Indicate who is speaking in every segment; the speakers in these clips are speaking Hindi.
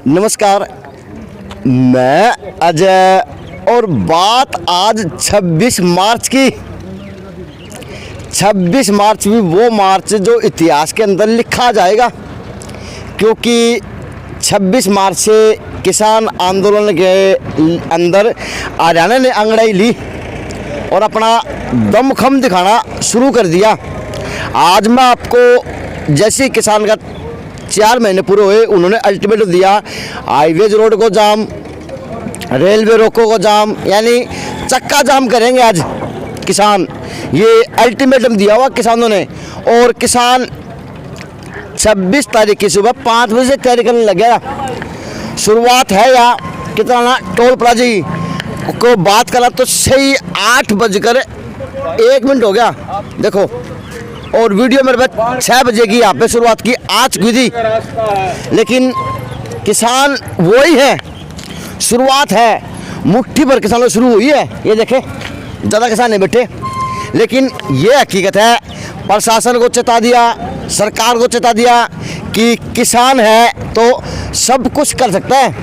Speaker 1: नमस्कार, मैं अजय और बात आज 26 मार्च की। 26 मार्च भी वो मार्च जो इतिहास के अंदर लिखा जाएगा, क्योंकि 26 मार्च से किसान आंदोलन के अंदर हरियाणा ने अंगड़ाई ली और अपना दमखम दिखाना शुरू कर दिया। आज मैं आपको जैसे किसान का 4 महीने पूरे हुए, उन्होंने अल्टीमेटम दिया, हाईवेज रोड को जाम, रेलवे रोको को जाम, यानी चक्का जाम करेंगे आज किसान। ये अल्टीमेटम दिया हुआ किसानों ने। और किसान 26 तारीख की सुबह 5 बजे से तैयारी करने लग गया। शुरुआत है या कितना ना टोल प्लाजा को बात करा तो सही 8:01 हो गया, देखो। और वीडियो मेरे पास 6 बजे की यहाँ पे शुरुआत की, आज की थी, लेकिन किसान वही है। शुरुआत है, मुट्ठी भर किसानों शुरू हुई है। ये देखें, ज़्यादा किसान नहीं बैठे, लेकिन ये हकीकत है। प्रशासन को चेता दिया, सरकार को चेता दिया कि किसान है तो सब कुछ कर सकता है।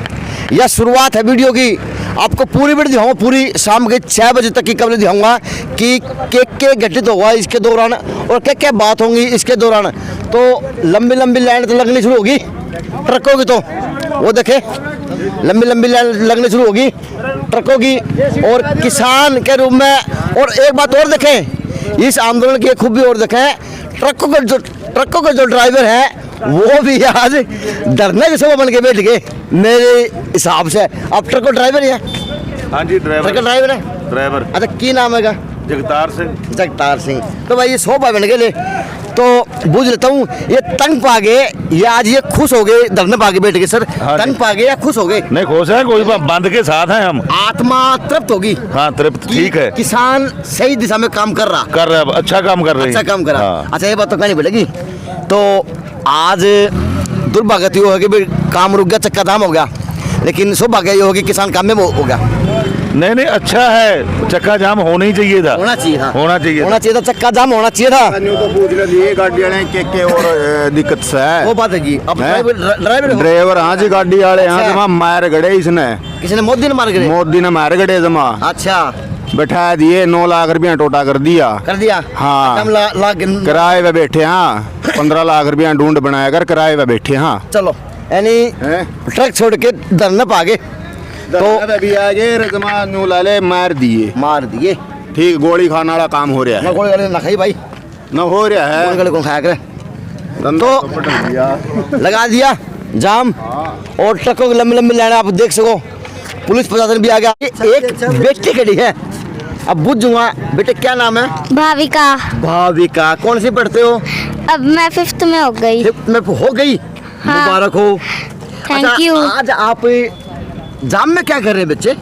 Speaker 1: यह शुरुआत है वीडियो की। आपको पूरी वीडियो दिखाऊंगा, पूरी शाम के 6 बजे तक की कवरेज दिखाऊंगा कि क्या घटित होगा इसके दौरान और क्या क्या बात होंगी इसके दौरान। तो लंबी लंबी लाइन तो लगनी शुरू होगी ट्रकों की, तो वो देखें, लंबी लंबी लाइन लगनी शुरू होगी ट्रकों की और किसान के रूप में। और एक बात और देखें, इस आंदोलन की खूबी और देखें, ट्रकों के जो ड्राइवर हैं वो भी आज डरने के समय बन के बैठ गए। मेरे हिसाब से आप ट्रक ड्राइवर हैं?
Speaker 2: हाँ जी, ड्राइवर।
Speaker 1: ट्रक ड्राइवर है,
Speaker 2: ड्राइवर।
Speaker 1: अच्छा, की नाम है?
Speaker 2: जगतार सिंह।
Speaker 1: जगतार सिंह। तो भाई ये 100 भाई बन गए, तो बुझ लेता हूँ ये तंग पा गए या आज ये खुश हो गए, धरने पा के बैठ गए? सर, तंग पा गए या खुश हो गए?
Speaker 2: नहीं, खुश है, कोई बंद के साथ हैं हम।
Speaker 1: आत्मा तृप्त होगी।
Speaker 2: हाँ, तृप्त, ठीक है।
Speaker 1: किसान सही दिशा में काम कर रहा
Speaker 2: है, अच्छा काम कर रहे हैं।
Speaker 1: अच्छा काम कर रहा।
Speaker 2: हाँ।
Speaker 1: अच्छा, ये बात तो कहनी पड़ेगी। तो आज दुर्भाग्य ये हो गया, काम रुक गया, चक्का जाम हो गया, लेकिन सौभाग्य ये होगी किसान काम में हो गया।
Speaker 2: नहीं, अच्छा है, चक्का जाम होना ही चाहिए था।
Speaker 1: होना चाहिए था,
Speaker 2: होना चाहिए
Speaker 1: था, चक्का जाम होना चाहिए था।
Speaker 3: तो पूछ ले गाड़ी वाले के और दिक्कत से है
Speaker 1: वो बात है कि अब
Speaker 3: ड्राइवर। हाँ जी, गाड़ी वाले यहाँ जमा मार गड़े इसने।
Speaker 1: किसी ने मोदी ने मार गए?
Speaker 3: मोदी ने मार गड़े जमा।
Speaker 1: अच्छा,
Speaker 3: बैठा दिए, 9 लाख रुपया टोटा कर दिया। हाँ, किराए पे बैठे। हाँ, 15 लाख रुपया ढूंढ बनाया कर, किराए पे बैठे। हाँ,
Speaker 1: चलो, यानी ट्रक छोड़ के धरने पा गए, तो
Speaker 3: अभी आगे जमा न्यू लाले मार दिए। ठीक, गोली खाने वाला काम हो रहा है।
Speaker 1: गोली गले ना खाई भाई,
Speaker 3: न हो रहा है,
Speaker 1: गोली गले कौन खाया करे? तो लगा दिया जाम और ट्रकों की लंबी लंबी लाइन आप देख सको। पुलिस प्रशासन भी आ गया। एक बेटी खड़ी है, अब बुझ जाऊंगा। बेटे क्या नाम है?
Speaker 4: भाविका।
Speaker 1: भाविका, कौन सी पढ़ते हो?
Speaker 4: अब मैं 5th में हो गई।
Speaker 1: 5th में हो गई?
Speaker 4: हाँ।
Speaker 1: मुबारक हो।
Speaker 4: Thank you.
Speaker 1: आज आप जाम में क्या कर रहे हैं बच्चे?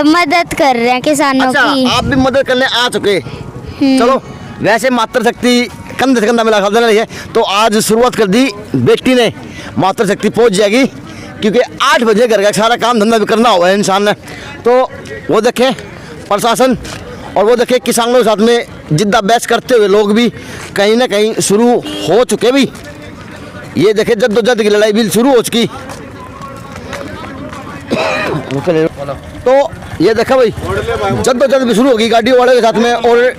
Speaker 4: मदद कर रहे हैं किसानों की।
Speaker 1: आप भी मदद करने आ चुके। चलो, वैसे मातृशक्ति कंधे से कंधा मिला रही है, तो आज शुरुआत कर दी बेटी ने। मातृशक्ति पहुंच जाएगी, क्योंकि 8 बजे घर का सारा काम धंधा भी करना हुआ है इंसान ने। तो वो देखे प्रशासन और वो देखे किसानों के साथ में जिद्दा बहस करते हुए लोग भी कहीं ना कहीं शुरू हो चुके भी। ये देखे जद्दोजहद की लड़ाई भी शुरू हो चुकी। तो ये देखा भाई, जद्दोजहद भी शुरू होगी गाड़ियों वाले के साथ में और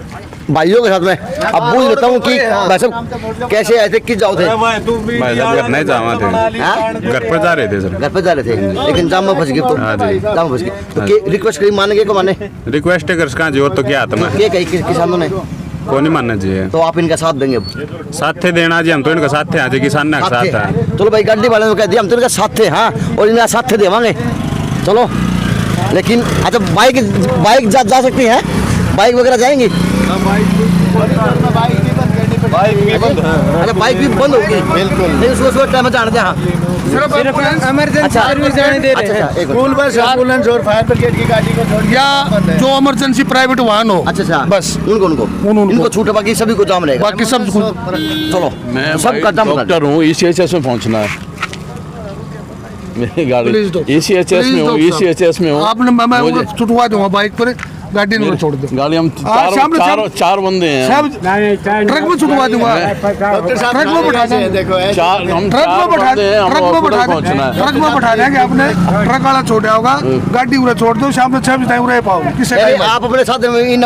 Speaker 1: भाइयों के साथ में। अब पूछ लेता हूँ कि भाई साहब कैसे आए थे, किस जाओ थे?
Speaker 5: भाई साहब अपने जावा थे, घर पर जा रहे थे सर।
Speaker 1: घर पे जा रहे थे, लेकिन जाम में फंस गए। तो जाम में फंस गए, तो रिक्वेस्ट करी, मानेंगे को माने?
Speaker 5: रिक्वेस्ट कर कहाँ जो तो क्या आता मैं
Speaker 1: ये कही किसानों ने
Speaker 5: को नहीं मानना चाहिए।
Speaker 1: तो आप इनका साथ देंगे?
Speaker 5: साथ थे देना जी, हम तो इनका साथ थे। आज किसान ने साथ है।
Speaker 1: चलो भाई, गाड़ी वाले ने कह दिया हम तो इनका साथ थे। हाँ, और इनका साथ थे देवांगे। चलो, लेकिन अच्छा बाइक जा सकती है? बाइक वगैरह जाएंगी? अच्छा, बाइक भी बंद होगी बिल्कुल, लेकिन सुबह टाइम में जानते हैं।
Speaker 3: सिर्फ इमरजेंसी सर्विस जाने दे रहे हैं। स्कूल बस, एम्बुलेंस और फायर ब्रिगेड की गाड़ी को छोड़
Speaker 6: या जो इमरजेंसी प्राइवेट वाहन हो।
Speaker 1: अच्छा,
Speaker 6: बस
Speaker 1: उनको इनको छूट है, बाकी सभी को जाम रहेगा।
Speaker 6: बाकी सब
Speaker 1: चलो,
Speaker 7: मैं
Speaker 1: सबका जाम
Speaker 7: डॉक्टर हूँ, ECHS में पहुँचना है। मेरी गाड़ी ECHS में हूँ, ECHS में हूँ।
Speaker 6: आपने मैं छुटवा दूंगा बाइक पर, गाड़ी में छोड़ दो।
Speaker 7: गाड़ी हम
Speaker 6: सामने
Speaker 7: चार बंदे हैं।
Speaker 6: साहब ट्रक में छुटवा दूंगा, ट्रक में बैठा देंगे,
Speaker 7: चार हम
Speaker 6: ट्रक में बैठा
Speaker 7: बंदे हैं, हम
Speaker 6: ट्रक में
Speaker 7: हॉस्पिटल
Speaker 6: बैठा
Speaker 7: पहुंचना है।
Speaker 6: ट्रक में बैठा देंगे। आपने ट्रक वाला छोड़ा होगा, गाड़ी उरे छोड़ दो, शाम में 6 बजे टाइम उरे पाओ। किससे
Speaker 1: नहीं,
Speaker 6: टाइम
Speaker 1: आप अपने साथ इन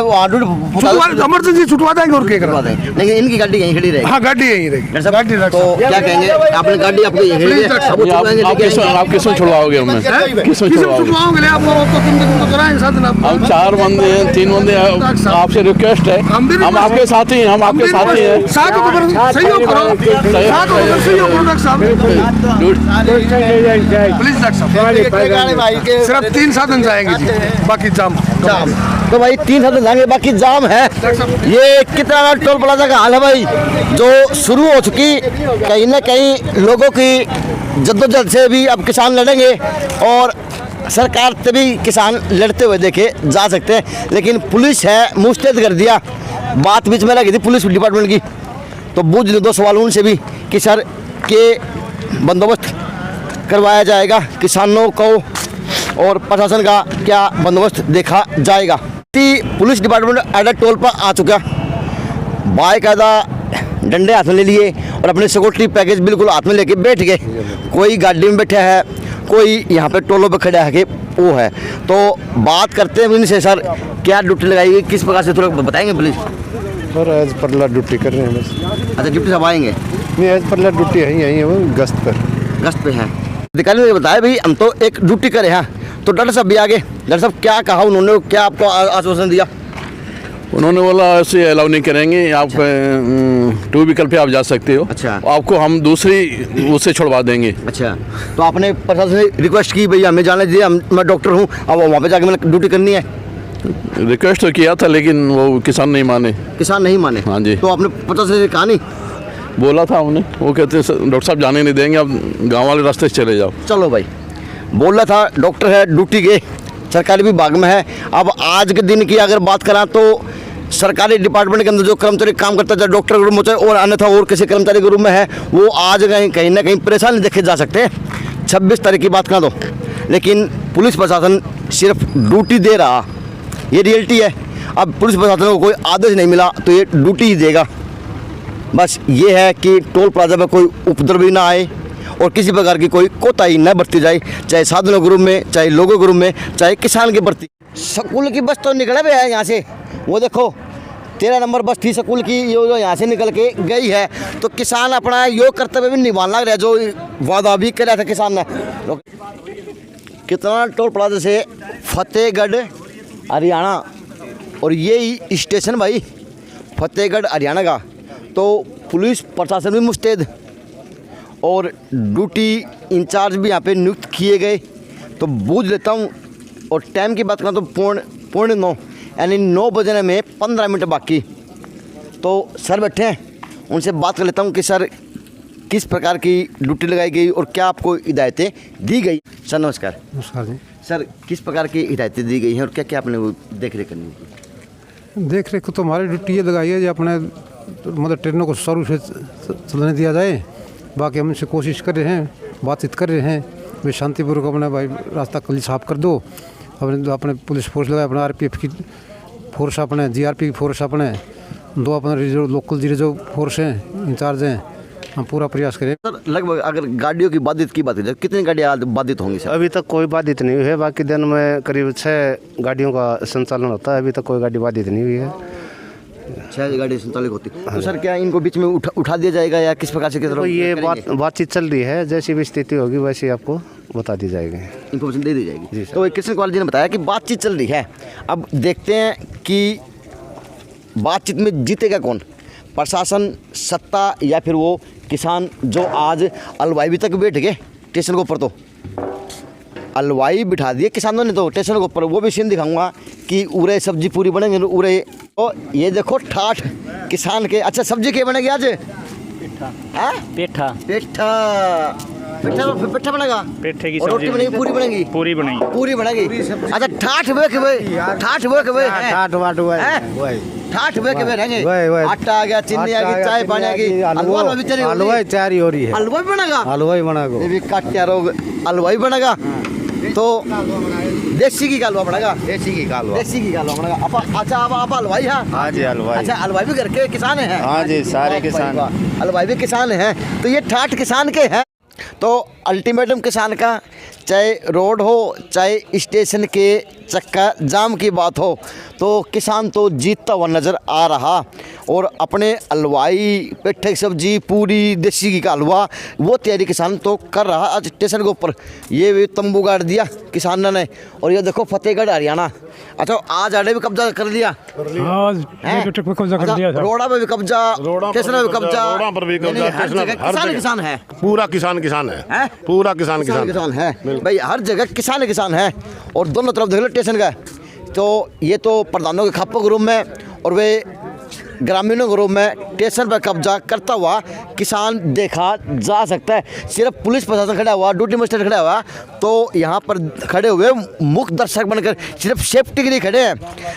Speaker 6: इमरजेंसी छुटवा देंगे और क्या करवा देंगे।
Speaker 1: लेकिन इनकी गाड़ी यहीं खड़ी रहेगी।
Speaker 6: हाँ गाड़ी यहीं रहेगी, गाड़ी रख
Speaker 1: तो क्या कहेंगे, आपने गाड़ी आपको यहीं खड़ी है, अब वो छुड़वाएंगे लेके
Speaker 7: आप किसमें छुड़वाओगे हमें? किसमें छुड़वाओगे?
Speaker 6: छुटवाओगे आप तो तुम कराएंगे साथ में।
Speaker 7: हम 4 बंदे हैं, 3 बंदे हैं, आपसे रिक्वेस्ट है, हम आपके साथी हैं, हम आपके साथी हैं।
Speaker 6: साथ हो तो सहयोग करो, साथ हो तो सहयोग करो डॉक्टर साहब। प्लीज डॉक्टर साहब, सिर्फ 3 साधन जाएंगे जी, बाकी जाम।
Speaker 1: तो भाई 3 साधन जाएंगे, बाकी जाम है। ये कितना टोल प्लाजा का हाल है भाई, जो शुरू हो चुकी, कहीं ना कहीं लोगों की जद्दोजहद से भी अब किसान लड़ेंगे और सरकार से भी किसान लड़ते हुए देखे जा सकते हैं। लेकिन पुलिस है मुस्तैद कर दिया, बात बीच में लगी थी पुलिस डिपार्टमेंट की, तो बूझ लो 2 सवाल उनसे भी कि सर के बंदोबस्त करवाया जाएगा किसानों को और प्रशासन का क्या बंदोबस्त देखा जाएगा। पुलिस डिपार्टमेंट अड्डा टोल पर आ चुका, बाकायदा डंडे हाथ में ले लिए और अपने सिक्योरिटी पैकेज बिल्कुल हाथ में लेके बैठ गए। कोई गाड़ी में बैठा है, कोई यहाँ पे टोलों पे खड़ा है कि वो है। तो बात करते हैं इनसे, सर क्या ड्यूटी लगाई गई, किस प्रकार से थोड़ा बताएंगे प्लीज।
Speaker 8: सर एज पर ड्यूटी कर रहे हैं बस।
Speaker 1: अच्छा ड्यूटी सब आएंगे?
Speaker 8: नहीं एज पर ड्यूटी यहीं है, वो गश्त पे
Speaker 1: है। अधिकारी ने बताया भाई हम तो एक ड्यूटी करे हैं, तो डॉक्टर साहब भी आगे। डॉक्टर साहब क्या कहा उन्होंने, क्या आपको आश्वासन दिया?
Speaker 7: उन्होंने बोला ऐसे अलाउ नहीं करेंगे, आप 2 व्हीकल पे आप जा सकते हो।
Speaker 1: अच्छा।
Speaker 7: आपको हम दूसरी उससे छुड़वा देंगे।
Speaker 1: अच्छा, तो आपने प्रशासन से रिक्वेस्ट की भैया हमें जाने दीजिए, मैं डॉक्टर हूँ, अब वहाँ पे जाके मैंने ड्यूटी करनी है।
Speaker 7: रिक्वेस्ट तो किया था लेकिन वो किसान नहीं माने।
Speaker 1: किसान नहीं माने?
Speaker 7: हाँ जी।
Speaker 1: तो आपने प्रशासन से कहा नहीं?
Speaker 7: बोला था हमने, वो कहते हैं डॉक्टर साहब जाने नहीं देंगे, आप गाँव वाले रास्ते से चले जाओ।
Speaker 1: चलो भाई, बोला था डॉक्टर है, ड्यूटी गए, सरकारी विभाग में है। अब आज के दिन की अगर बात करें तो सरकारी डिपार्टमेंट के अंदर जो कर्मचारी काम करता है, डॉक्टर के रूम में और अन्यथा और किसी कर्मचारी के रूम में है, वो आज कहीं ना कहीं परेशान देखे जा सकते हैं। 26 तारीख की बात करें तो, लेकिन पुलिस प्रशासन सिर्फ ड्यूटी दे रहा, ये रियलिटी है। अब पुलिस प्रशासन को कोई आदेश नहीं मिला तो ये ड्यूटी ही देगा। बस ये है कि टोल प्लाजा पर कोई उपद्रव भी ना आए और किसी प्रकार की कोई कोताही न बरती जाए, चाहे साधनों के रूप में, चाहे लोगों के रूप में, चाहे किसान के प्रति। स्कूल की बस तो निकले हुए है यहाँ से, वो देखो 13 नंबर बस थी स्कूल की, यो यहाँ से निकल के गई है। तो किसान अपना योग कर्तव्य भी निभाना लग रहा है, जो वादा भी कराया था किसान ने। कितना टोल प्लाजा से फतेहगढ़ हरियाणा, और यही स्टेशन भाई फतेहगढ़ हरियाणा का। तो पुलिस प्रशासन भी मुस्तैद और ड्यूटी इंचार्ज भी यहाँ पे नियुक्त किए गए। तो बूझ लेता हूँ, और टाइम की बात करें तो पौने 9 यानी 9 बजने में 15 मिनट बाकी। तो सर बैठे हैं, उनसे बात कर लेता हूँ कि सर किस प्रकार की ड्यूटी लगाई गई और क्या आपको हिदायतें दी गई। सर नमस्कार।
Speaker 8: नमस्कार जी।
Speaker 1: सर किस प्रकार की हिदायतें दी गई हैं और क्या क्या आपने वो देख रेख करनी है?
Speaker 8: देख रेख तो हमारी ड्यूटी ये लगाई है जो अपने मतलब ट्रेनों को सुचारू से चलने दिया जाए। बाकी हम इनसे कोशिश कर रहे हैं, बातचीत कर रहे हैं, वे शांतिपूर्वक अपना भाई रास्ता कल साफ कर दो। अपने पुलिस फोर्स लगाए, अपना RPF की फोर्स, अपने GRP की फोर्स, अपने 2 अपने रिजर्व लोकल रिजर्व फोर्स हैं, इंचार्ज हैं, हम पूरा प्रयास करें।
Speaker 1: सर लगभग अगर गाड़ियों की बाधित की बात करें, कितनी गाड़ियाँ बाधित होंगी सर?
Speaker 9: अभी तक कोई बाधित नहीं हुई है। बाकी दिन में करीब 6 गाड़ियों का संचालन होता है, अभी तक कोई गाड़ी बाधित नहीं हुई है।
Speaker 1: 6 गाड़ी संचालित होती। तो सर क्या इनको बीच में उठा दिया जाएगा या किस प्रकार से?
Speaker 9: तो ये बातचीत चल रही है, जैसी भी स्थिति होगी वैसे आपको बता दी जाएगी,
Speaker 1: इन्फॉर्मेशन दे दी जाएगी। तो कृष्ण कुमार जी ने बताया कि बातचीत चल रही है। अब देखते हैं कि बातचीत में जीतेगा कौन, प्रशासन, सत्ता या फिर वो किसान जो आज अलवाई तक बैठ गए स्टेशन के ऊपर। तो अलवाई बिठा दिए किसानों ने तो स्टेशन के ऊपर। वो भी सीन दिखाऊंगा कि उरे सब्जी पूरी बनेंगे उरे। तो ये देखो ठाठ किसान के। अच्छा सब्जी क्या बनेगी आज? पेठा पेठा पेठा बनेगा, पेठे की रोटी बनेगी, पूरी बनेगी, पूरी बनेगी। अच्छा ठाठ वे के वे ठाठ वे के वे रहेंगे। आटा आ गया, चीनी आ गई, चाय पानी आ गई, हलवा भी चलेगा,
Speaker 8: तैयारी हो रही है।
Speaker 1: हलवा भी बनेगा,
Speaker 8: हलवा ही बनेगा।
Speaker 1: ये भी काटिया रोग हलवा ही बनेगा। तो देसी की कालवा पड़ेगा,
Speaker 3: देसी की कालवा।
Speaker 1: देसी की कालवा पड़ेगा। अच्छा आप हलवाई हैं?
Speaker 3: हाँ जी हलवाई।
Speaker 1: अच्छा हलवाई भी घर के किसान हैं?
Speaker 3: हाँ जी सारे किसान।
Speaker 1: हलवाई भी किसान हैं, तो ये ठाठ किसान के हैं। तो अल्टीमेटम किसान का, चाहे रोड हो चाहे स्टेशन के चक्का जाम की बात हो, तो किसान तो जीतता हुआ नज़र आ रहा। और अपने हलवाई, पेठे की सब्जी, पूरी देसी घी का हलवा, वो तैयारी किसान तो कर रहा। आज स्टेशन के ऊपर ये भी तंबू गाड़ दिया किसानों ने। और ये देखो फतेहगढ़ हरियाणा। अच्छा आज आड़े भी कब्जा कर लिया,
Speaker 8: कब्जा कर दिया।
Speaker 1: रोड़ा पे भी कब्जा, स्टेशन पे भी कब्जा,
Speaker 2: रोड़ा पर भी कब्जा,
Speaker 1: यानी हर
Speaker 2: स्टेशन
Speaker 1: जगह
Speaker 2: पर, हर
Speaker 1: किसान
Speaker 2: जगह।
Speaker 1: किसान है।
Speaker 2: पूरा किसान किसान
Speaker 1: हैं?
Speaker 2: है, पूरा किसान
Speaker 1: किसान
Speaker 2: किसान
Speaker 1: है भाई, हर जगह किसान किसान है। और दोनों तरफ देख लो स्टेशन का। तो ये तो प्रधानों के खापों के रूप में और वे ग्रामीणों के रूप में स्टेशन पर कब्जा करता हुआ किसान देखा जा सकता है। सिर्फ पुलिस प्रशासन खड़ा हुआ, ड्यूटी मजिस्ट्रेट खड़ा हुआ, तो यहाँ पर खड़े हुए मुख्य दर्शक बनकर सिर्फ सेफ्टी के लिए खड़े हैं।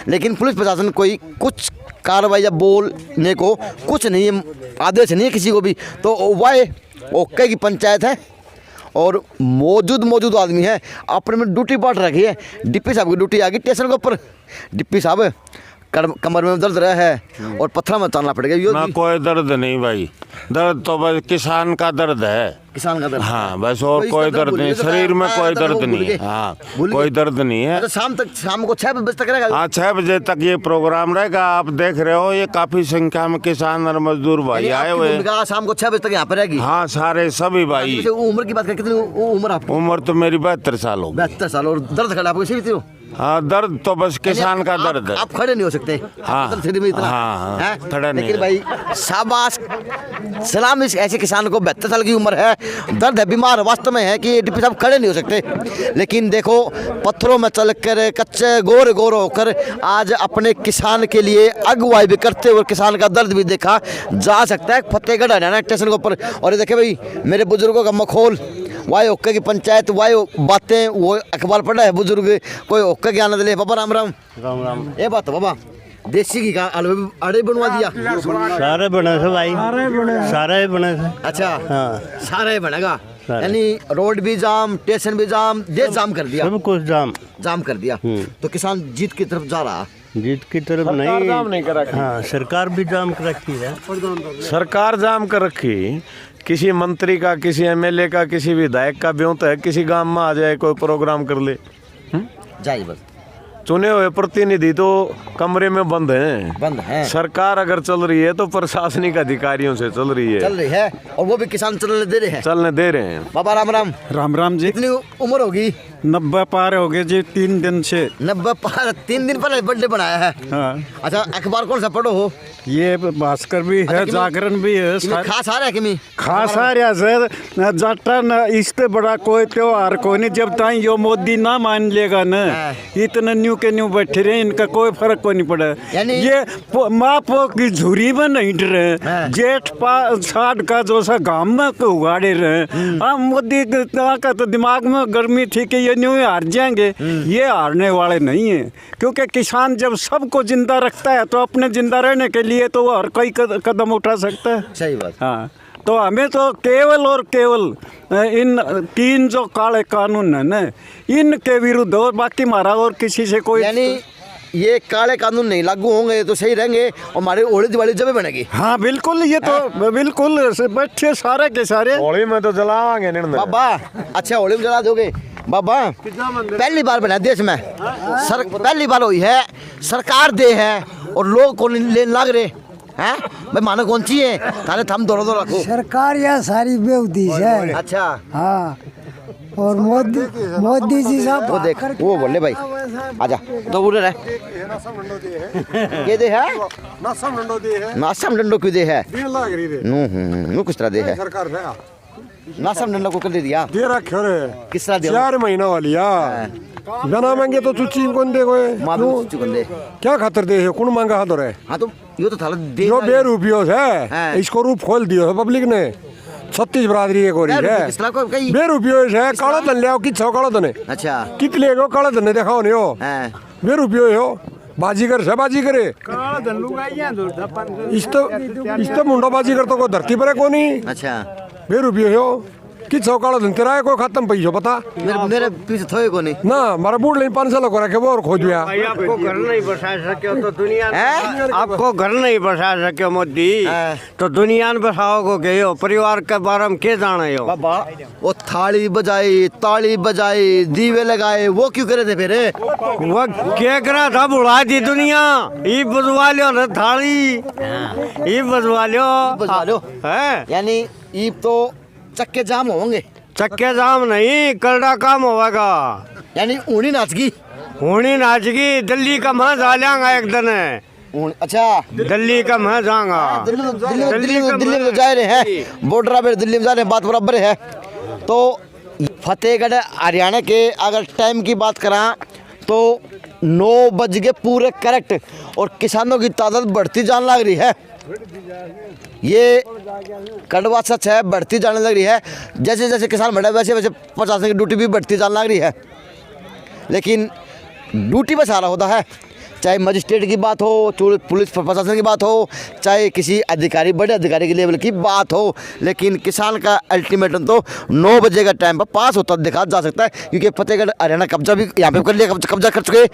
Speaker 1: लेकिन पुलिस प्रशासन कोई कुछ कार्रवाई या बोलने को कुछ नहीं है, आदेश नहीं है किसी को भी। तो वह ओके की पंचायत है और मौजूद आदमी है, अपने में ड्यूटी बांट रखी है। डिप्टी साहब की ड्यूटी आ गई स्टेशन के ऊपर। डिप्टी साहब कमर में दर्द रहा है और पत्थर में चलना पड़ेगा।
Speaker 10: ना कोई दर्द नहीं भाई, दर्द तो बस किसान का दर्द है,
Speaker 1: किसान का दर्द।
Speaker 10: हाँ बस, और कोई दर्द नहीं, शरीर में कोई दर्द नहीं है। हाँ कोई दर्द नहीं है।
Speaker 1: शाम को 6 बजे तक रहेगा।
Speaker 10: हाँ 6 बजे तक ये प्रोग्राम रहेगा। आप देख रहे हो ये काफी संख्या में किसान और मजदूर भाई आए हुए हैं।
Speaker 1: शाम को 6 बजे तक यहाँ पर रहेगी।
Speaker 10: हाँ सारे सभी भाई।
Speaker 1: उम्र की बात करें, कितनी उम्र आपकी?
Speaker 10: उम्र तो मेरी 72 साल हो।
Speaker 1: 72 साल। और दर्द खड़ा आपको इसी भी?
Speaker 10: हाँ दर्द तो बस किसान का दर्द है।
Speaker 1: आप खड़े नहीं हो सकते।
Speaker 10: हाँ
Speaker 1: हाँ
Speaker 10: खड़ा नहीं।
Speaker 1: लेकिन भाई शाबाश, सलाम इस ऐसे किसान को। 72 साल की उम्र है, दर्द है, बीमार वास्तव में है कि डिप्टी साहब खड़े नहीं हो सकते। लेकिन देखो पत्थरों में चलकर, कच्चे गोर होकर आज अपने किसान के लिए अगुवाई भी करते हुए किसान का दर्द भी देखा जा सकता है फतेहगढ़ हरियाणा स्टेशन के ऊपर। और ये देखे भाई मेरे बुजुर्गों का मखौल, वाई ओके की पंचायत, वाई बातें, वो अखबार पढ़ा है बुजुर्ग, कोई ओके के आनंद ले। बाबा राम राम।
Speaker 9: राम राम।
Speaker 1: ये बात बाबा, देसी घी का अड़े बनवा दिया?
Speaker 9: सारे बने थे भाई, सारे बने थे।
Speaker 1: अच्छा
Speaker 9: हाँ
Speaker 1: सारे बनेगा, यानी रोड भी जाम, स्टेशन भी जाम, देश जाम कर दिया,
Speaker 9: सब कुछ
Speaker 1: जाम कर दिया। तो किसान जीत की तरफ जा रहा।
Speaker 9: जीत की तरफ नहीं कर रखी। हाँ सरकार भी जाम कर रखी है।
Speaker 5: सरकार जाम कर रखी। किसी मंत्री का, किसी एमएलए का, किसी विधायक का ब्यों तो है, किसी गांव में आ जाए कोई प्रोग्राम कर ले,
Speaker 1: जाइए बस।
Speaker 5: चुने हुए प्रतिनिधि तो कमरे में बंद हैं। सरकार अगर चल रही है तो प्रशासनिक अधिकारियों से चल रही है, और वो भी किसान चलने दे रहे हैं। बाबा राम राम।
Speaker 8: राम राम जी।
Speaker 1: कितनी उम्र होगी?
Speaker 8: 90 पार हो गए जी 3 दिन से।
Speaker 1: 90 पार, 3 दिन पहले बर्थडे बनाया है।
Speaker 8: हाँ।
Speaker 1: अच्छा अखबार कौन सा पढ़ो हो?
Speaker 8: ये भास्कर भी है, जागरण भी है।
Speaker 1: खास आ रहा है कि
Speaker 8: खास आ रहा सर, जाटा न इससे बड़ा कोई त्योहार कोई नहीं। जब तक यो मोदी ना मान लेगा न, इतने न्यू के न्यू बैठे रहे, इनका कोई फर्क कोई नहीं पड़ा। ये माँ पो की झुरी में नहीं रहे, जेठ 60 का जो सा गाँव में उगाड़े रहे। मोदी का तो दिमाग में गर्मी थी कि ये न्यू हार जाएंगे, ये हारने वाले नहीं है। क्योंकि किसान जब सबको जिंदा रखता है तो अपने जिंदा रहने के लिए तो वो हर कोई कदम उठा सकता है।
Speaker 1: सही बात।
Speaker 8: हाँ तो हमें तो केवल और केवल इन 3 जो काले कानून है न, इनके विरुद्ध, और बाकी हमारा और किसी से कोई,
Speaker 1: यानी ये काले कानून नहीं लागू होंगे तो सही रहेंगे और हमारी होली दिवाली जब बनेगी।
Speaker 8: हाँ बिल्कुल, ये तो बिल्कुल बैठे सारे के सारे।
Speaker 5: होली में तो जलावांगे
Speaker 1: बाबा। अच्छा होली में जला दोगे बाबा? पहली बार बना देश में, पहली बार हुई है, सरकार दे है और लोग को लेने लग रहे हैं भाई। मानो कौन सी है थाने थम दोनों दो रखो।
Speaker 11: सरकार यह सारी बेवती है।
Speaker 1: अच्छा
Speaker 11: हाँ, और मोदी जी साहब
Speaker 1: वो देख, वो बोले भाई आजा तो उधर है ये दे है नासम डंडो क्यों दे है? नु किस तरह दे है? नासम डंडो को कर दे दिया,
Speaker 6: दे रखे रे।
Speaker 1: किस तरह दे?
Speaker 6: 4 महीना वाली बिना मांगे तो चुची कौन दे कोई
Speaker 1: दे
Speaker 6: क्या खातर दे है? कौन मांगा हाथ रे?
Speaker 1: हाँ तो ये तो थाला दे
Speaker 6: जो ₹2 है, इसको रूप खोल दियो है पब्लिक ने। 36 बरादरी है कोरी है ₹2 है। काला धन ले कि छो काला धन? अच्छा कितने गो काला धन दिखाओ नहीं हो? ₹2 हो बाजीगर से बाजी करे इस तो मुंडा बाजी कर तो को धरती पर है कोनी।
Speaker 1: अच्छा
Speaker 6: ₹2 हो कि सौ काला धन तेरा कोई खत्म पैसो पता
Speaker 1: मेरे पीछे थोए को नहीं
Speaker 6: ना हमारा बूढ़ लेकिन 5 साल को रखे वो और खोज गया
Speaker 5: आपको घर नहीं बसा सके तो दुनिया आपको घर नहीं बसा सके मोदी तो दुनिया में बसाओ गए परिवार के बारे में क्या जाने हो
Speaker 1: बाबा वो थाली बजाई ताली बजाई दीवे लगाए वो क्यों करे थे फिर
Speaker 5: वो क्या करा था बुढ़ा दी दुनिया ये बजवा लो ना थाली ये बजवा लो है
Speaker 1: यानी ईब तो चक्के जाम होंगे
Speaker 5: चक्के जाम नहीं करड़ा काम होगा
Speaker 1: यानी ऊनी नाचगी दिल्ली का मैं जा लेंगा एक दिन अच्छा
Speaker 5: दिल्ली का मैं जाऊंगा
Speaker 1: दिल्ली में जा रहे हैं बॉर्डर पे दिल्ली में जा रहे हैं बात बराबर है। तो फतेहगढ़ हरियाणा के अगर टाइम की बात करा तो 9 बज के पूरे करेक्ट और किसानों की तादाद बढ़ती जाने लग रही है। ये कड़वा सच है, बढ़ती जाने लग रही है। जैसे जैसे किसान बढ़े वैसे वैसे प्रशासन की ड्यूटी भी बढ़ती जाने लग रही है। लेकिन ड्यूटी बस आ रहा होता है, चाहे मजिस्ट्रेट की बात हो, पुलिस प्रशासन की बात हो, चाहे किसी अधिकारी बड़े अधिकारी के लेवल की बात हो, लेकिन किसान का अल्टीमेटम तो 9 बजे का टाइम पर पास होता देखा जा सकता है। क्योंकि फतेहगढ़ हरियाणा कब्जा भी यहाँ पे कर लिया, कब्जा कर चुके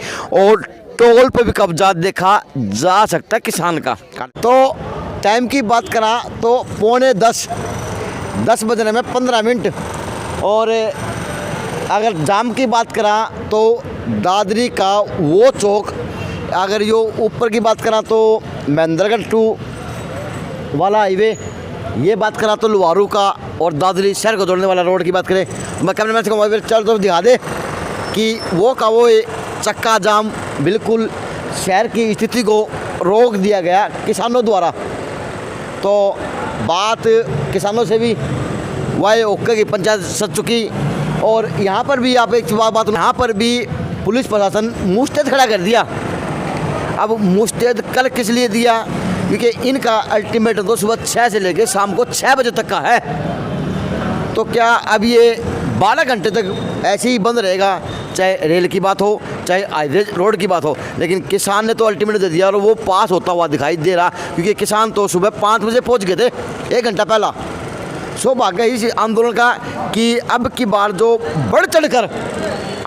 Speaker 1: और टोल पर भी कब्जा देखा जा सकता है किसान का। तो टाइम की बात करा तो 9:45 बजने में 15 मिनट। और अगर जाम की बात करा तो दादरी का वो चौक, अगर यो ऊपर की बात करा तो महेंद्रगढ़ टू वाला हाईवे, ये बात करा तो लुवारू का और दादरी शहर को जोड़ने वाला रोड की बात करें, मैं कैमरे मैन से कहूँगा चल तो दिखा दे कि वो का वो चक्का जाम बिल्कुल शहर की स्थिति को रोक दिया गया किसानों द्वारा। तो बात किसानों से भी वाई ओके की पंचायत सच चुकी और यहाँ पर भी आप एक बात, यहाँ पर भी पुलिस प्रशासन मुस्तैद खड़ा कर दिया। अब मुस्तैद कल किस लिए दिया? क्योंकि इनका अल्टीमेटम तो सुबह 6 से लेकर शाम को 6 बजे तक का है। तो क्या अब ये 12 घंटे तक ऐसे ही बंद रहेगा, चाहे रेल की बात हो चाहे हाईवे रोड की बात हो? लेकिन किसान ने तो अल्टीमेट दे दिया और वो पास होता हुआ दिखाई दे रहा, क्योंकि किसान तो सुबह 5 बजे पहुंच गए थे, 1 घंटा पहला। सौभाग्य इस आंदोलन का कि अब की बार जो बढ़ चढ़ कर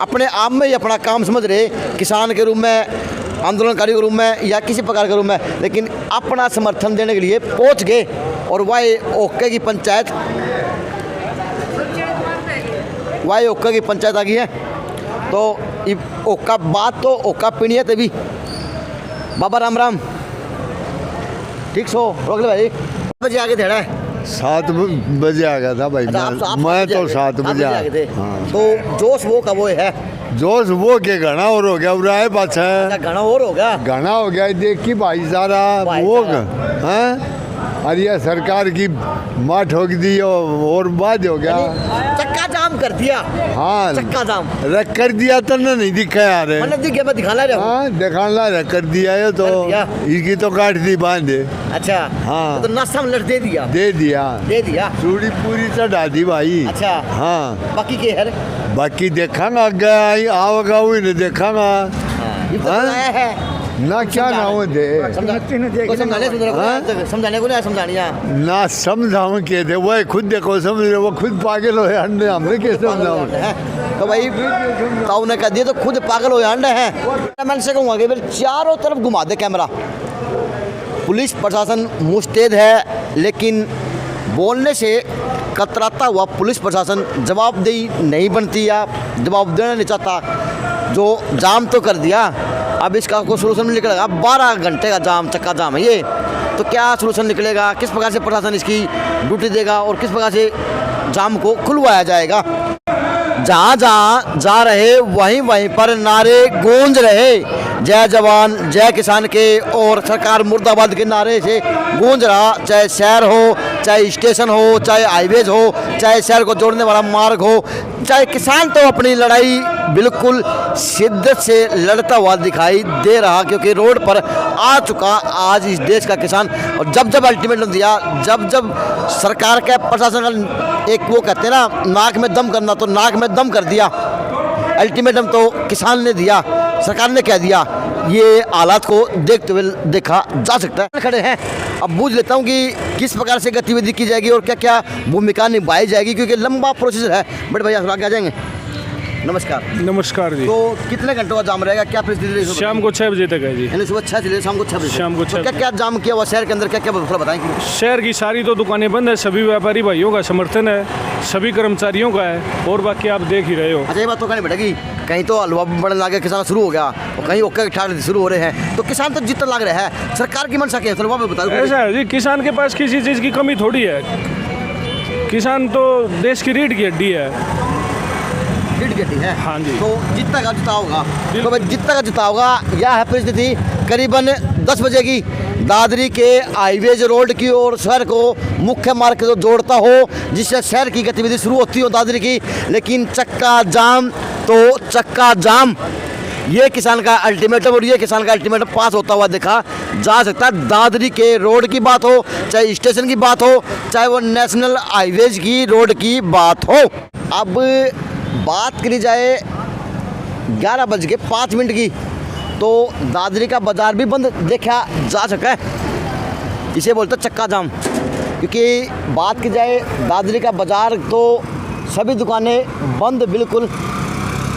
Speaker 1: अपने आप में ही अपना काम समझ रहे, किसान के रूप में, आंदोलनकारी के रूप में या किसी प्रकार के रूप में, लेकिन अपना समर्थन देने के लिए पहुंच गए। और वाई ओके की पंचायत आ गई है। तो ओका बात तो ओका पीनी तभी। बाबा राम राम, ठीक सो रोक ले भाई। बजे आगे थे
Speaker 12: 7 बजे आ गया था भाई। मैं तो 7 बजे आ गए थे।
Speaker 1: तो जोश वो का वो है,
Speaker 12: जोश वो के घना और हो गया उराए पास है,
Speaker 1: घना और हो गया,
Speaker 12: घना हो गया। देख की भाई सारा वो हैं अरे ये सरकार की माँ ठोक दी और बाद हो गया,
Speaker 1: चक्का जाम कर दिया।
Speaker 12: हाँ
Speaker 1: चक्का जाम
Speaker 12: रख कर दिया तो नहीं दिखा यार,
Speaker 1: मतलब दिख गया, मैं दिखाना रहा हूँ।
Speaker 12: हाँ दिखाना रख कर दिया है तो इसकी तो काट दी बांधे।
Speaker 1: अच्छा हाँ, तो नाश्ता में दे दिया
Speaker 12: चूड़ी पूरी चढ़ा दी भाई।
Speaker 1: अच्छा
Speaker 12: हाँ,
Speaker 1: बाकी के है,
Speaker 12: बाकी देखांगा आगे आओगा वही नहीं देखांगा ना क्या ना हो दे
Speaker 1: समझाने को नहीं समझानिया
Speaker 12: ना समझाऊं के दे वो खुद देखो समझ रहे, वो खुद पागल हो अंडे, हमने कैसे समझाऊं?
Speaker 1: तो भाई ताऊ ने कह दिया तो खुद पागल हो अंडे हैं। मैं से कहूँगा कि चारों तरफ घुमा दे कैमरा। पुलिस प्रशासन मुस्तैद है, लेकिन बोलने से कतराता हुआ पुलिस प्रशासन जवाबदेही नहीं बनती या जवाब देना नहीं चाहता। जो जाम तो कर दिया, अब इसका कोई सोल्यूशन नहीं निकलेगा। 12 घंटे का जाम, चक्का जाम है ये, तो क्या सोल्यूशन निकलेगा? किस प्रकार से प्रशासन इसकी ड्यूटी देगा और किस प्रकार से जाम को खुलवाया जाएगा? जहाँ जहाँ जा रहे वहीं पर नारे गूंज रहे, जय जवान जय किसान के और सरकार मुर्दाबाद के नारे से गूंज रहा। चाहे शहर हो, चाहे स्टेशन हो, चाहे हाईवेज हो, चाहे शहर को जोड़ने वाला मार्ग हो, चाहे किसान तो अपनी लड़ाई बिल्कुल शिद्दत से लड़ता हुआ दिखाई दे रहा, क्योंकि रोड पर आ चुका आज इस देश का किसान। और जब अल्टीमेटम दिया, जब सरकार के प्रशासन का एक वो कहते हैं ना नाक में दम करना, तो नाक में दम कर दिया। अल्टीमेटम तो किसान ने दिया, सरकार ने कह दिया। ये हालात को देखते हुए देखा जा सकता है। खड़े हैं अब बूझ लेता हूँ कि किस प्रकार से गतिविधि की जाएगी और क्या क्या भूमिका निभाई जाएगी, क्योंकि लंबा प्रोसीजर है। बड़े भैया थोड़ा आगे आ जाएंगे। नमस्कार।
Speaker 6: नमस्कार जी।
Speaker 1: तो कितने घंटों का जाम रहेगा, क्या परिस्थिति रहेगी?
Speaker 6: शाम को 6 बजे तक है जी।
Speaker 1: यानी सुबह 6 से शाम को 6 बजे।
Speaker 6: शाम को
Speaker 1: तो क्या क्या जाम किया हुआ शहर के अंदर, क्या क्या थोड़ा बताएं।
Speaker 6: शहर की सारी तो दुकानें बंद है, सभी व्यापारी भाइयों का समर्थन है, सभी कर्मचारियों का है, और बाकी आप देख ही रहे हो।
Speaker 1: अच्छा, ये बात तो कहनी पड़ेगी, कहीं तो हलवा बढ़ने लगे, किसान शुरू हो गया, और कहीं ओके ठाड़ शुरू हो रहे हैं, तो किसान तो जितना लग रहा है। सरकार की मंशा क्या है, थोड़ा बता दो।
Speaker 6: ऐसा है जी, किसान के पास किसी चीज़ की कमी थोड़ी है। किसान तो देश की रीढ़ की हड्डी है।
Speaker 1: है।
Speaker 6: हाँ जी।
Speaker 1: तो जितना का जिता होगा, तो भाई जितना का जिता होगा। यह है परिस्थिति करीबन 10 बजे की दादरी के हाईवेज रोड की ओर शहर को मुख्य मार्ग से जोड़ता हो, जिससे शहर की गतिविधि शुरू होती हो दादरी की। लेकिन चक्का जाम तो चक्का जाम, ये किसान का अल्टीमेटम, और ये किसान का अल्टीमेटम पास होता हुआ देखा जा सकता है। दादरी के रोड की बात हो, चाहे स्टेशन की बात हो, चाहे वो नेशनल हाईवेज की रोड की बात हो। अब बात करी जाए 11:05 की, तो दादरी का बाजार भी बंद देखा जा सका है। इसे बोलते हैं चक्का जाम, क्योंकि बात की जाए दादरी का बाजार तो सभी दुकानें बंद, बिल्कुल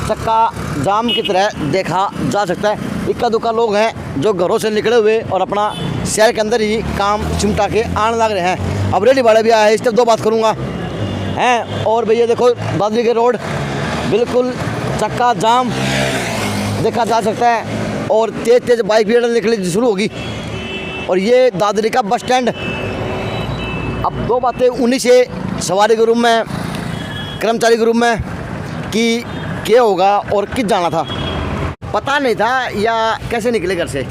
Speaker 1: चक्का जाम की तरह देखा जा सकता है। इक्का दुक्का लोग हैं जो घरों से निकले हुए और अपना शहर के अंदर ही काम चिमटा के आने लग रहे हैं। अब रेडी वाले भी आए हैं, इस तरफ 2 बात करूँगा हैं। और भैया देखो दादरी के रोड बिल्कुल चक्का जाम देखा जा सकता है, और तेज तेज बाइक भी निकलनी शुरू होगी। और ये दादरी का बस स्टैंड। अब 2 बातें उन्हीं से, सवारी के रूप में, कर्मचारी के रूप में, कि क्या होगा और किस जाना था, पता नहीं था या कैसे निकले घर से,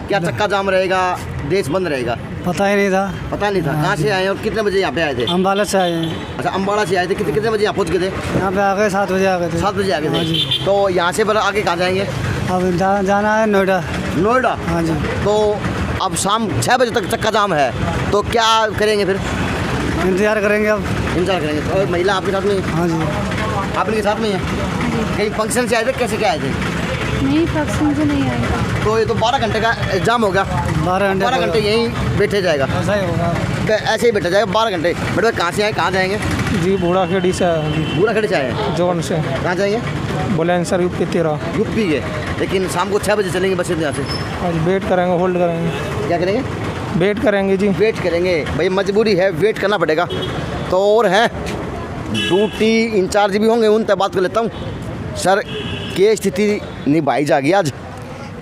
Speaker 1: क्या चक्का जाम रहेगा, देश बंद रहेगा,
Speaker 11: पता ही नहीं था।
Speaker 1: पता नहीं था। कहाँ से आए और कितने बजे यहाँ पे आए थे?
Speaker 11: अम्बाला से आए हैं।
Speaker 1: अच्छा, अम्बाड़ा से आए थे। कितने बजे यहाँ पहुँच गए थे?
Speaker 11: यहाँ पे आ गए 7 बजे आ गए थे।
Speaker 1: 7 बजे आ गए थे। तो यहाँ से फिर आगे कहाँ जाएंगे?
Speaker 11: अब जाना है नोएडा।
Speaker 1: नोएडा?
Speaker 11: हाँ जी।
Speaker 1: तो अब शाम 6 बजे तक चक्का जाम है, तो क्या करेंगे फिर?
Speaker 11: इंतजार करेंगे अब।
Speaker 1: इंतजार करेंगे। और महिला आपके साथ में?
Speaker 11: हाँ जी।
Speaker 1: आप इनके साथ में है? कहीं फंक्शन से आए थे, कैसे क्या आए थे?
Speaker 4: नहीं, फंक्शन से नहीं आए।
Speaker 1: तो ये तो 12 घंटे का एग्जाम होगा।
Speaker 11: 12
Speaker 1: घंटे यहीं बैठे जाएगा।
Speaker 11: ऐसा ही होगा।
Speaker 1: ऐसे ही बैठा जाएगा 12 घंटे। बट कहाँ से आए, कहाँ जाएंगे?
Speaker 11: जी बूढ़ाखेड़ी से।
Speaker 1: बूढ़ाखेड़ी से आए
Speaker 11: जोन से।
Speaker 1: कहाँ जाएंगे?
Speaker 11: बुलंदशहर यूपी 13।
Speaker 1: यूपी के। लेकिन शाम को 6 बजे चलेंगे बस यहाँ से?
Speaker 11: आज वेट करेंगे, होल्ड करेंगे।
Speaker 1: क्या करेंगे?
Speaker 11: वेट करेंगे जी।
Speaker 1: वेट करेंगे भाई, मजबूरी है, वेट करना पड़ेगा। तो और है ड्यूटी इंचार्ज भी होंगे, उनसे बात कर लेता हूँ। सर, क्या स्थिति निभाई जाएगी आज,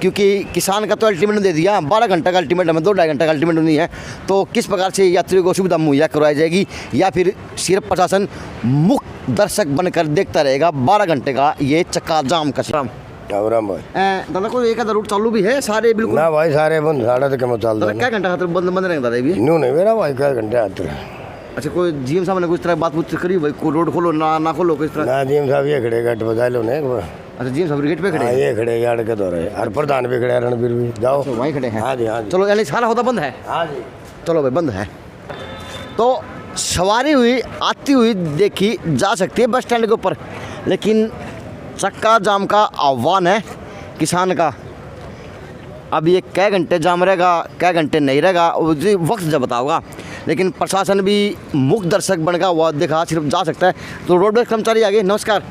Speaker 1: क्योंकि किसान का तो अल्टीमेटम दे दिया, 12 घंटे का अल्टीमेटम है, 2-2.5 घंटे का अल्टीमेटम नहीं है। तो किस प्रकार से यात्रियों को सुविधा मुहैया करवाई जाएगी, या फिर सिर्फ प्रशासन मुख्य दर्शक बनकर देखता रहेगा 12 घंटे का ये चक्का जाम का श्रम? दादा को एक आधा रूट चालू भी है, सारे बिल्कुल
Speaker 12: ना भाई, सारे बंद, साढ़े तक में चल रहा है।
Speaker 1: क्या घंटा खातर बंद रहेगा दादा? ये
Speaker 12: न्यू नहीं मेरा भाई, क्या घंटे आते हैं।
Speaker 1: अच्छा, कोई जीएम साहब ने कुछ तरह बात पूछ करी भाई, को रोड खोलो ना खोलो किस तरह?
Speaker 12: ना जीएम साहब ये खड़े गट बजा लो ने।
Speaker 1: अच्छा, जीएम साहब गेट पे खड़े हैं?
Speaker 12: ये खड़े यार के दौरे, और प्रधान भी खड़े, रणबीर भी। जाओ
Speaker 1: वहीं खड़े हैं?
Speaker 12: हाँ जी, हाँ जी।
Speaker 1: चलो, यानी सारा होता बंद है?
Speaker 12: हाँ जी।
Speaker 1: चलो भाई, बंद है तो सवारी हुई आती हुई देखी जा सकती है बस स्टैंड के ऊपर। लेकिन चक्का जाम का आह्वान है किसान का। अब ये कै घंटे जाम रहेगा, कै घंटे नहीं रहेगा, उसी वक्त जब बताओगा। लेकिन प्रशासन भी मुख्य दर्शक बन गया हुआ देखा सिर्फ जा सकता है। तो रोडवेज कर्मचारी आगे, नमस्कार।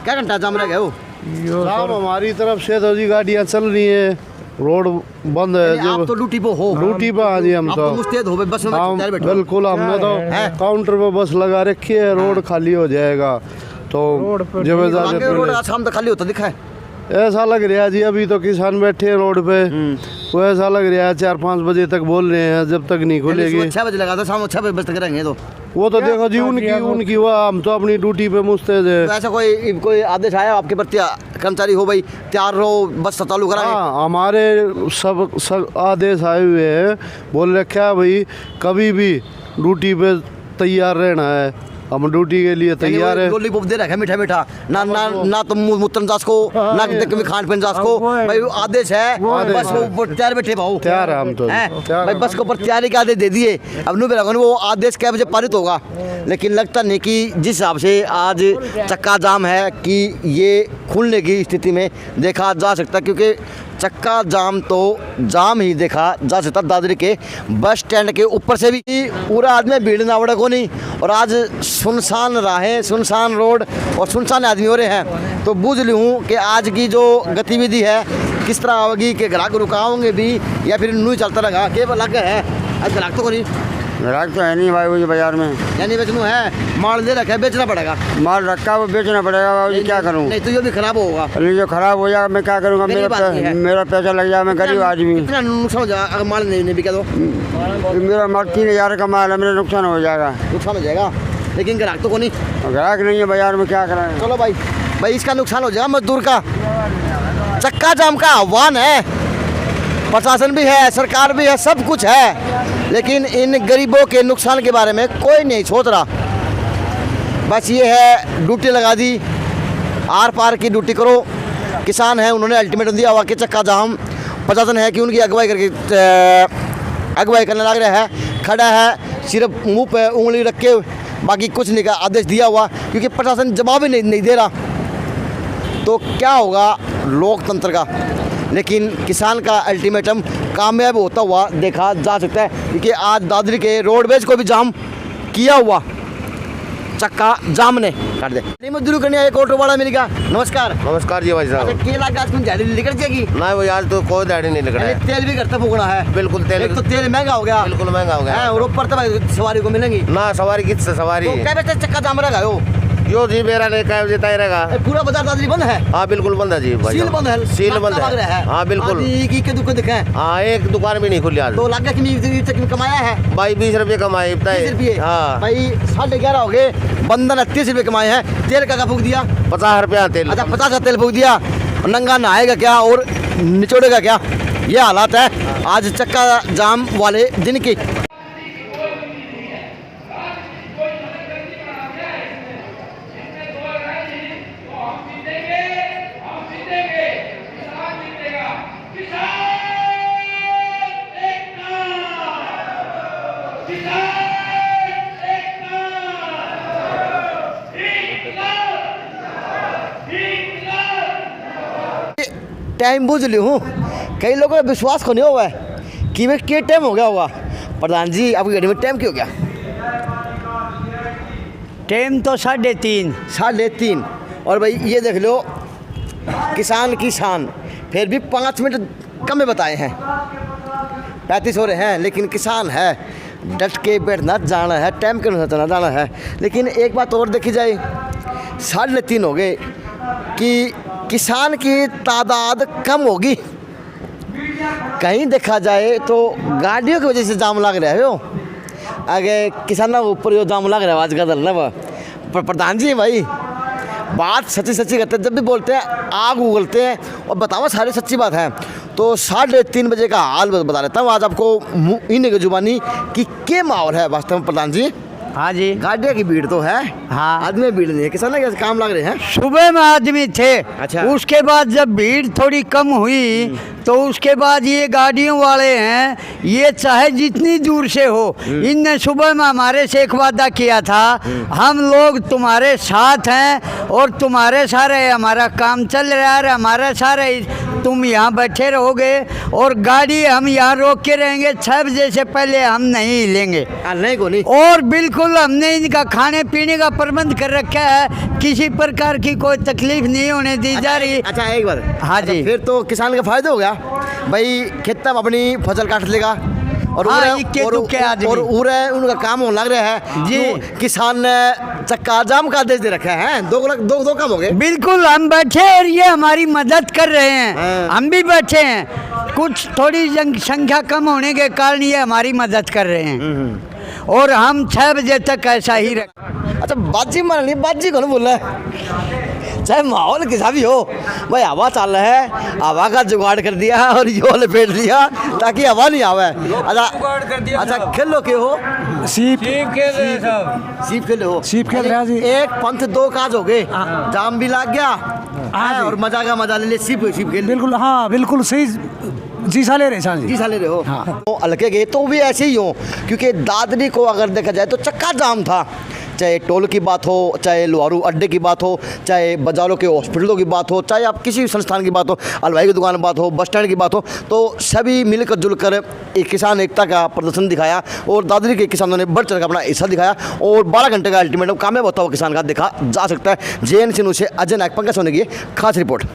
Speaker 1: क्या घंटा जाम रहेगा वो?
Speaker 12: साहब हमारी तरफ से तो जी गाड़ियाँ चल रही है, रोड बंद है।
Speaker 1: आप तो ड्यूटी पे हो?
Speaker 12: ड्यूटी पे हाँ जी, हम तो
Speaker 1: मुस्तैद हो बस में बैठे?
Speaker 12: बिल्कुल, हमने तो काउंटर पे बस लगा रखी है, रोड खाली हो जाएगा तो
Speaker 1: रोड शाम तक खाली होता दिखा है?
Speaker 12: ऐसा लग रहा है जी, अभी तो किसान बैठे हैं रोड पे, वो ऐसा लग रहा है 4-5 बजे तक बोल रहे हैं, जब तक नहीं खुलेगी।
Speaker 1: 6 बजे लगा था, शाम को 6 बजे तक रहेंगे। तो
Speaker 12: वो तो देखो जी, उनकी वो, हम तो अपनी ड्यूटी पे मुस्तैद है।
Speaker 1: तो ऐसा कोई आदेश आया आपके प्रति, कर्मचारी हो भाई तैयार रहो, बस चालू करा?
Speaker 12: हाँ, हमारे सब आदेश आए हुए हैं, बोल रखा है भाई कभी भी ड्यूटी पे तैयार रहना है, हम ड्यूटी के लिए तैयार है।
Speaker 1: लॉलीपॉप दे रखा है मीठा मीठा, ना तो मूत्रन जास को, ना कभी खान पीन जास को। भाई आदेश है, बस वो तैयार बैठे भाऊ,
Speaker 12: तैयार है हम तो
Speaker 1: भाई, बस के ऊपर तैयारी के आदेश दे दिए। अब वो आदेश क्या बजे पारित होगा लेकिन लगता नहीं कि जिस हिसाब से आज चक्का जाम है कि ये खुलने की स्थिति में देखा जा सकता, क्योंकि चक्का जाम तो जाम ही देखा जा सकता। दादरी के बस स्टैंड के ऊपर से भी पूरा आदमी भीड़ नावड़ा को नहीं, और आज सुनसान राहें, सुनसान रोड और सुनसान आदमी हो रहे हैं। तो बूझ ली हूँ कि आज की जो गतिविधि है किस तरह होगी, कि ग्राहक रुकाओगे भी या फिर नू चलता रहा केवल लग है। आज ग्राहक तो नहीं,
Speaker 13: ग्राहक तो है नहीं भाई, वो बाजार में
Speaker 1: यानी बेचनू है, माल दे रखा है, बेचना पड़ेगा।
Speaker 13: माल रखा वो बेचना पड़ेगा भाई, क्या करूँ?
Speaker 1: नहीं तो ये भी खराब होगा।
Speaker 13: अरे जो खराब हो जाएगा मैं क्या करूँगा? मेरा पैसा लग जाएगा, मैं गरीब आदमी।
Speaker 1: कितना नुकसान हो जाएगा अगर माल नहीं बिका तो?
Speaker 13: मेरा माल 3000 का माल है, मेरा नुकसान हो जाएगा।
Speaker 1: नुकसान हो जाएगा, लेकिन ग्राहक तो को नहीं,
Speaker 13: ग्राहक नहीं है बाजार में, क्या कराएं?
Speaker 1: चलो भाई, इसका नुकसान हो जाएगा मजदूर का। चक्का जाम का आह्वान है, प्रशासन भी है, सरकार भी है, सब कुछ है, लेकिन इन गरीबों के नुकसान के बारे में कोई नहीं सोच रहा। बस ये है ड्यूटी लगा दी, आर पार की ड्यूटी करो। किसान है, उन्होंने अल्टीमेटम दिया हुआ कि चक्का जाम, प्रशासन है कि उनकी अगुवाई करके अगुवाई करने लग रहा है, खड़ा है सिर्फ मुंह पे उंगली रख के, बाकी कुछ नहीं का आदेश दिया हुआ, क्योंकि प्रशासन जवाब ही नहीं दे रहा। तो क्या होगा लोकतंत्र का? लेकिन किसान का अल्टीमेटम कामयाब होता हुआ देखा जा सकता है, क्योंकि आज दादरी के रोडवेज को भी जाम किया हुआ चक्का जाम ने काट दे। नहीं मजदूरी करने एक ऑटो वाला मिल गया। नमस्कार।
Speaker 14: नमस्कार जी भाई साहब।
Speaker 1: अच्छा, क्या लगा आज दिहाड़ी निकल जाएगी?
Speaker 14: ना वो आज तो कोई दिहाड़ी नहीं निकल रहा है।
Speaker 1: तेल भी करता फूकना है।
Speaker 14: बिल्कुल तेल,
Speaker 1: एक तो तेल महंगा हो गया,
Speaker 14: बिल्कुल महंगा हो गया
Speaker 1: और ऊपर तो सवारी को मिलेंगी
Speaker 14: ना, सवारी किससे सवारी?
Speaker 1: तो क्या बच्चे चक्का जाम रहेगा
Speaker 14: यो जी, मेरा नहीं क्या देता ही रहेगा।
Speaker 1: पूरा बाजार दादरी बंद है?
Speaker 14: हाँ बिल्कुल बंद है जी भाई,
Speaker 1: सील बंद है,
Speaker 14: सील बंद है। हाँ बिल्कुल,
Speaker 1: एक दुकान दिखा है।
Speaker 14: हाँ एक दुकान भी नहीं खुली आज।
Speaker 1: तो लग गया कि कमाया है
Speaker 14: भाई 20 रुपये कमाए।
Speaker 1: 20 रुपये?
Speaker 14: हाँ
Speaker 1: भाई 11:30 हो गए, बंधन 30 रुपये कमाए हैं। तेल का फूक दिया
Speaker 14: 50 रुपया तेल।
Speaker 1: अच्छा 50 का तेल फूक दिया, नंगा नहाएगा क्या और निचोड़ेगा क्या? ये हालात है आज चक्का जाम वाले दिन की। टाइम बुझ ली हूँ, कई लोगों का विश्वास को नहीं हुआ है कि वे क्या टाइम हो गया होगा। प्रधान जी आपकी गाड़ी में टाइम क्यों हो गया?
Speaker 15: टाइम तो 3:30।
Speaker 1: 3:30। और भाई ये देख लो, किसान की शान, फिर भी 5 मिनट कम में बताए हैं। 35 हो रहे हैं, लेकिन किसान है, डट के बैठना जाना है, टाइम के अनुसार चलना जाना है। लेकिन एक बात और देखी जाए, 3:30 हो गए कि किसान की तादाद कम होगी। कहीं देखा जाए तो गाड़ियों की वजह से जाम लग रहा है। अगर किसानों के ऊपर यो जाम लग रहा है आज का दल ना। प्रधान जी भाई बात सच्ची करते हैं, जब भी बोलते हैं आग उगलते हैं, और बताओ सारी सच्ची बात है। तो 3:30 बजे का हाल बता देता हूँ आज आपको इन्हीं की जुबानी कि क्या माहौल है वास्तव में। प्रधान जी
Speaker 15: हाँ जी,
Speaker 1: गाड़ियों की भीड़ तो है, हाँ आदमी भीड़ नहीं है, किसान के काम लग रहे हैं।
Speaker 15: सुबह में आदमी थे,
Speaker 1: अच्छा
Speaker 15: उसके बाद जब भीड़ थोड़ी कम हुई तो उसके बाद ये गाड़ियों वाले हैं, ये चाहे जितनी दूर से हो, इनने सुबह में हमारे से एक वादा किया था, हम लोग तुम्हारे साथ हैं और तुम्हारे सारे हमारा काम चल रहा है, हमारे सारे तुम यहाँ बैठे रहोगे और गाड़ी हम यहाँ रोक के रहेंगे, 6 बजे से पहले हम नहीं लेंगे।
Speaker 1: नहीं को नहीं।
Speaker 15: और बिल्कुल हमने इनका खाने पीने का प्रबंध कर रखा है, किसी प्रकार की कोई तकलीफ नहीं होने दी जा रही।
Speaker 1: अच्छा एक बार,
Speaker 15: हाँ जी,
Speaker 1: फिर तो किसान का फायदा हो गया भाई, खेत में अपनी फसल काट लेगा और
Speaker 15: हाँ,
Speaker 1: और उनका काम होने लग रहा है जी। किसान ने चक्का जाम का आदेश दे रखा है, दो काम हो गए।
Speaker 15: बिल्कुल हम बैठे और ये हमारी मदद कर रहे हैं, हम भी बैठे हैं, कुछ थोड़ी संख्या कम होने के कारण ये हमारी मदद कर रहे हैं और हम 6 बजे तक ऐसा ही रख।
Speaker 1: अच्छा बाजी मान ली, बाजी कौन बोल रहा है? चाहे माहौल कैसा भी हो भाई, हवा चल रहा है, हवा का जुगाड़ कर दिया और यो लपेट दिया ताकि हवा नहीं आवे। अच्छा खेलो के हो?
Speaker 6: सीप
Speaker 1: खेल रहे हो जी। एक पंथ 2 काज हो गए, जाम भी लग गया और मजा का मजा ले ले। सीप खेल
Speaker 6: बिल्कुल, हाँ बिल्कुल सही जी साले रहे
Speaker 1: हो। हाँ। तो हल्के गए तो भी ऐसे ही हो, क्योंकि दादरी को अगर देखा जाए तो चक्का जाम था, चाहे टोल की बात हो, चाहे लोहारू अड्डे की बात हो, चाहे बाजारों के हॉस्पिटलों की बात हो, चाहे आप किसी भी संस्थान की बात हो, हलवाई की दुकान की बात हो, बस स्टैंड की बात हो, तो सभी मिलकर जुलकर एक किसान एकता का प्रदर्शन दिखाया और दादरी के किसानों ने बढ़ चढ़ कर अपना हिस्सा दिखाया और 12 घंटे का अल्टीमेटम कामयाब होता हुआ किसान का देखा जा सकता है। JN सिंह से अजय नायक, पंकज सोनी की खास रिपोर्ट।